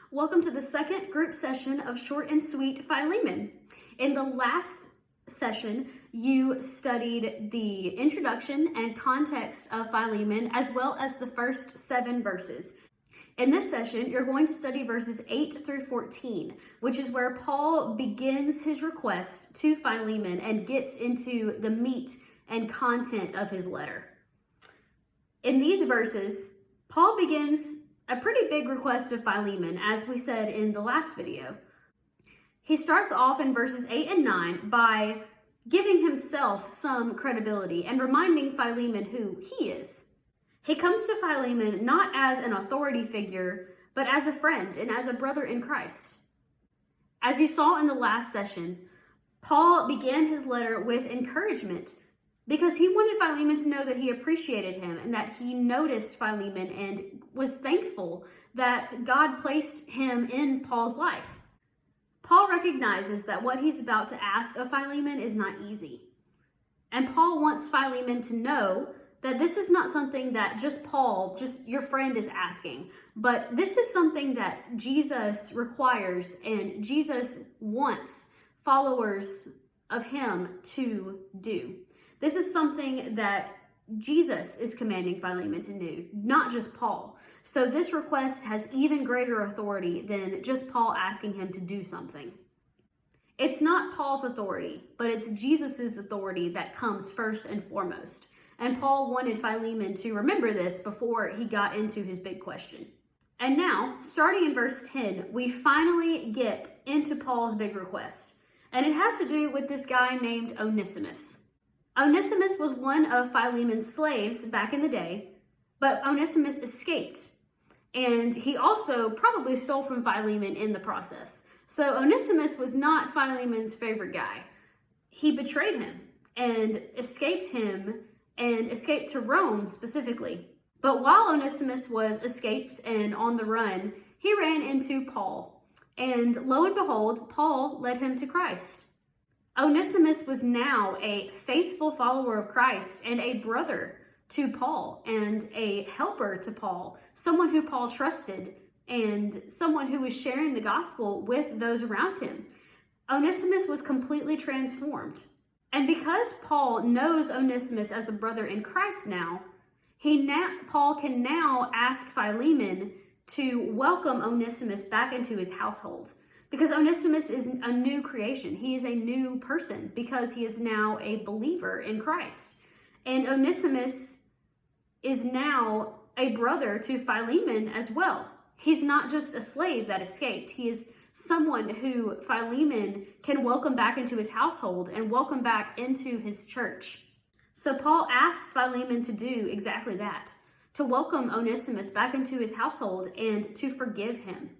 Welcome to the second group session of Short and Sweet Philemon. In the last session, you studied the introduction and context of Philemon, as well as the first 7 verses. In this session, you're going to study verses 8 through 14, which is where Paul begins his request to Philemon and gets into the meat and content of his letter. In these verses, Paul begins a pretty big request of Philemon, as we said in the last video. He starts off in verses 8 and 9 by giving himself some credibility and reminding Philemon who he is. He comes to Philemon not as an authority figure, but as a friend and as a brother in Christ. As you saw in the last session, Paul began his letter with encouragement because he wanted Philemon to know that he appreciated him and that he noticed Philemon and was thankful that God placed him in Paul's life. Paul recognizes that what he's about to ask of Philemon is not easy. And Paul wants Philemon to know that this is not something that just your friend is asking, but this is something that Jesus requires and Jesus wants followers of him to do. This is something that Jesus is commanding Philemon to do, not just Paul. So this request has even greater authority than just Paul asking him to do something. It's not Paul's authority, but it's Jesus's authority that comes first and foremost. And Paul wanted Philemon to remember this before he got into his big question. And now, starting in verse 10, we finally get into Paul's big request. And it has to do with this guy named Onesimus. Onesimus was one of Philemon's slaves back in the day, but Onesimus escaped. And he also probably stole from Philemon in the process. So Onesimus was not Philemon's favorite guy. He betrayed him and escaped to Rome specifically. But while Onesimus was escaped and on the run, he ran into Paul. And lo and behold, Paul led him to Christ. Onesimus was now a faithful follower of Christ and a brother to Paul and a helper to Paul, someone who Paul trusted and someone who was sharing the gospel with those around him. Onesimus was completely transformed. And because Paul knows Onesimus as a brother in Christ now, Paul can now ask Philemon to welcome Onesimus back into his household. Because Onesimus is a new creation. He is a new person because he is now a believer in Christ. And Onesimus is now a brother to Philemon as well. He's not just a slave that escaped. He is someone who Philemon can welcome back into his household and welcome back into his church. So Paul asks Philemon to do exactly that, to welcome Onesimus back into his household and to forgive him.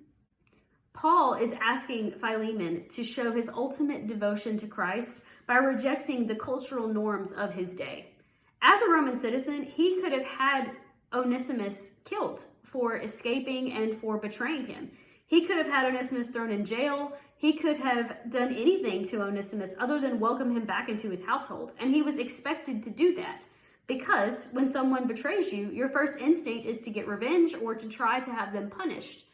Paul is asking Philemon to show his ultimate devotion to Christ by rejecting the cultural norms of his day. As a Roman citizen, he could have had Onesimus killed for escaping and for betraying him. He could have had Onesimus thrown in jail. He could have done anything to Onesimus other than welcome him back into his household. And he was expected to do that because when someone betrays you, your first instinct is to get revenge or to try to have them punished.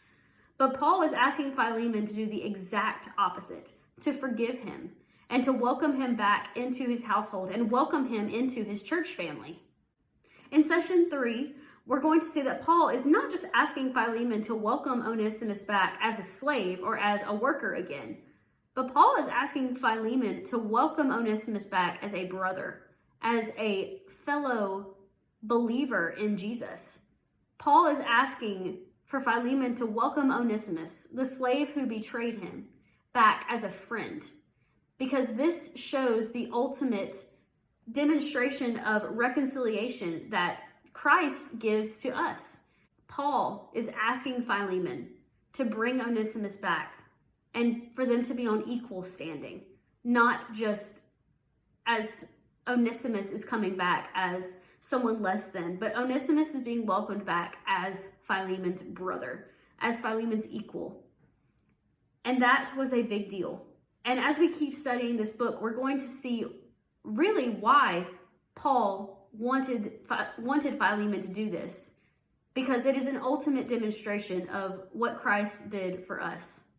But Paul is asking Philemon to do the exact opposite, to forgive him and to welcome him back into his household and welcome him into his church family. In session 3, we're going to see that Paul is not just asking Philemon to welcome Onesimus back as a slave or as a worker again, but Paul is asking Philemon to welcome Onesimus back as a brother, as a fellow believer in Jesus. Paul is asking for Philemon to welcome Onesimus, the slave who betrayed him, back as a friend, because this shows the ultimate demonstration of reconciliation that Christ gives to us. Paul is asking Philemon to bring Onesimus back and for them to be on equal standing, not just as Onesimus is coming back as someone less than, but Onesimus is being welcomed back as Philemon's brother, as Philemon's equal. And that was a big deal. And as we keep studying this book, we're going to see really why Paul wanted Philemon to do this. because it is an ultimate demonstration of what Christ did for us.